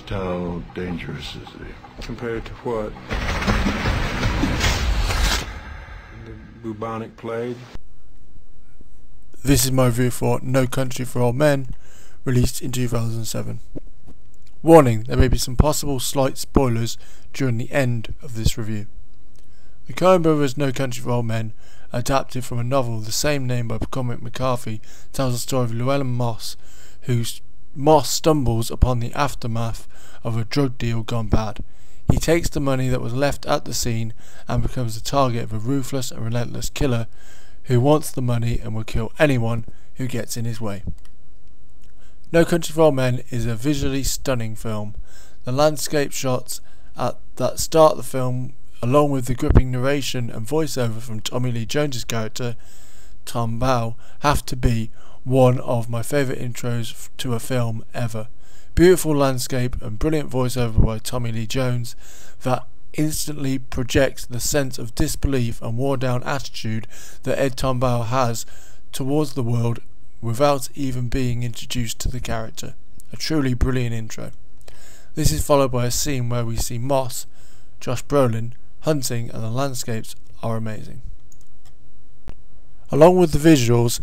How dangerous is he? Compared to what? The bubonic plague? This is my review for No Country for Old Men, released in 2007. Warning, there may be some possible slight spoilers during the end of this review. The Coen Brothers' No Country for Old Men, adapted from a novel of the same name by Cormac McCarthy, tells the story of Llewellyn Moss, Moss stumbles upon the aftermath of a drug deal gone bad. He takes the money that was left at the scene and becomes the target of a ruthless and relentless killer who wants the money and will kill anyone who gets in his way. No Country for Old Men is a visually stunning film. The landscape shots that start the film, along with the gripping narration and voiceover from Tommy Lee Jones's character, Tom Bow, have to be one of my favourite intros to a film ever. Beautiful landscape and brilliant voiceover by Tommy Lee Jones that instantly projects the sense of disbelief and worn down attitude that Ed Tom Bow has towards the world without even being introduced to the character. A truly brilliant intro. This is followed by a scene where we see Moss, Josh Brolin, hunting, and the landscapes are amazing. Along with the visuals,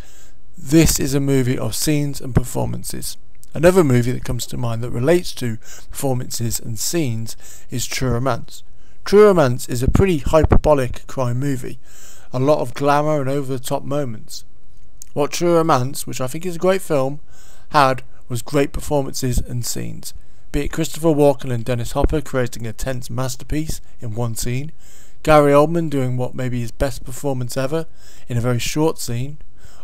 this is a movie of scenes and performances. Another movie that comes to mind that relates to performances and scenes is True Romance. True Romance is a pretty hyperbolic crime movie, a lot of glamour and over-the-top moments. What True Romance, which I think is a great film, had was great performances and scenes, be it Christopher Walken and Dennis Hopper creating a tense masterpiece in one scene, Gary Oldman doing what may be his best performance ever in a very short scene,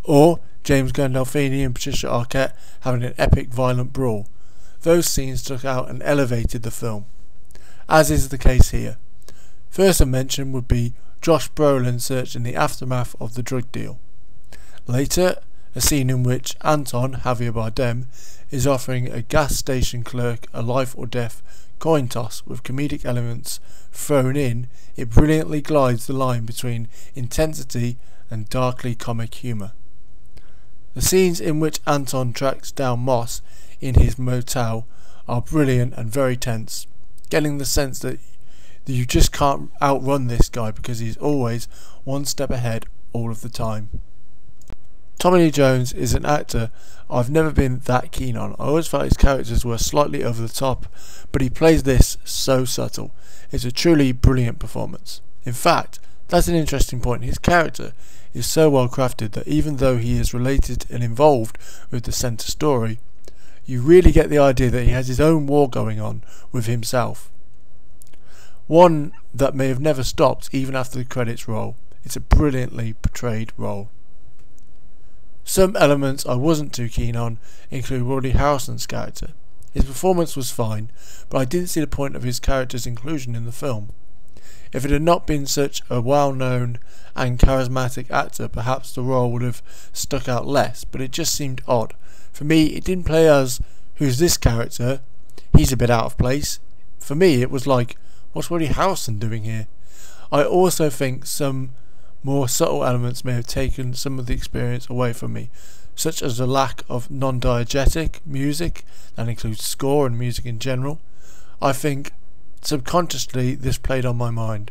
or James Gandolfini and Patricia Arquette having an epic violent brawl. Those scenes took out and elevated the film, as is the case here. First a mention would be Josh Brolin searching the aftermath of the drug deal. Later, a scene in which Anton, Javier Bardem, is offering a gas station clerk a life or death coin toss with comedic elements thrown in. It brilliantly glides the line between intensity and darkly comic humour. The scenes in which Anton tracks down Moss in his motel are brilliant and very tense, getting the sense that you just can't outrun this guy because he's always one step ahead all of the time. Tommy Lee Jones is an actor I've never been that keen on. I always felt his characters were slightly over the top, but he plays this so subtle. It's a truly brilliant performance. In fact, that's an interesting point. His character is so well crafted that even though he is related and involved with the centre story, you really get the idea that he has his own war going on with himself. One that may have never stopped even after the credits roll. It's a brilliantly portrayed role. Some elements I wasn't too keen on include Woody Harrelson's character. His performance was fine, but I didn't see the point of his character's inclusion in the film. If it had not been such a well-known and charismatic actor, perhaps the role would have stuck out less, but it just seemed odd. For me, it didn't play as, who's this character? He's a bit out of place. For me, it was like, what's Woody Harrelson doing here? I also think some more subtle elements may have taken some of the experience away from me, such as the lack of non-diegetic music, that includes score and music in general. I think subconsciously this played on my mind.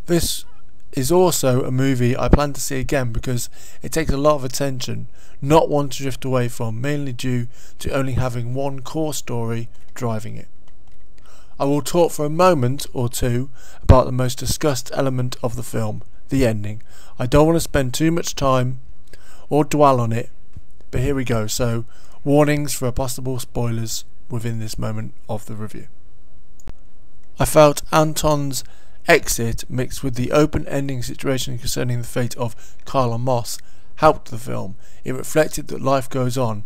This is also a movie I plan to see again because it takes a lot of attention, not one to drift away from, mainly due to only having one core story driving it. I will talk for a moment or two about the most discussed element of the film, the ending. I don't want to spend too much time or dwell on it, but here we go. So, warnings for possible spoilers within this moment of the review. I felt Anton's exit mixed with the open-ending situation concerning the fate of Carla Moss helped the film. It reflected that life goes on.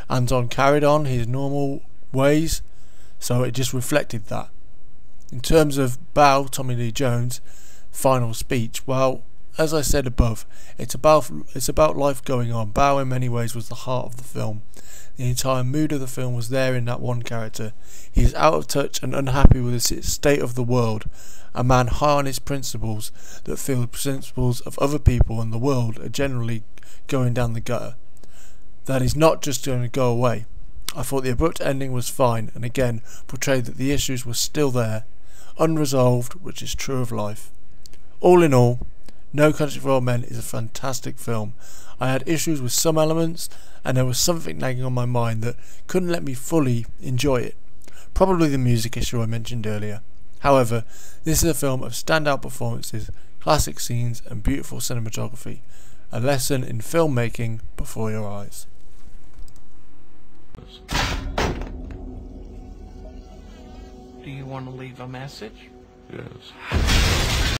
Anton carried on his normal ways, so it just reflected that. In terms of Bow, Tommy Lee Jones' final speech, well, as I said above, it's about life going on. Bow in many ways was the heart of the film. The entire mood of the film was there in that one character. He is out of touch and unhappy with the state of the world, a man high on his principles that feel the principles of other people and the world are generally going down the gutter. That is not just going to go away. I thought the abrupt ending was fine, and again portrayed that the issues were still there, unresolved, which is true of life. All in all, No Country for Old Men is a fantastic film. I had issues with some elements, and there was something nagging on my mind that couldn't let me fully enjoy it. Probably the music issue I mentioned earlier. However, this is a film of standout performances, classic scenes and beautiful cinematography. A lesson in filmmaking before your eyes. Do you want to leave a message? Yes.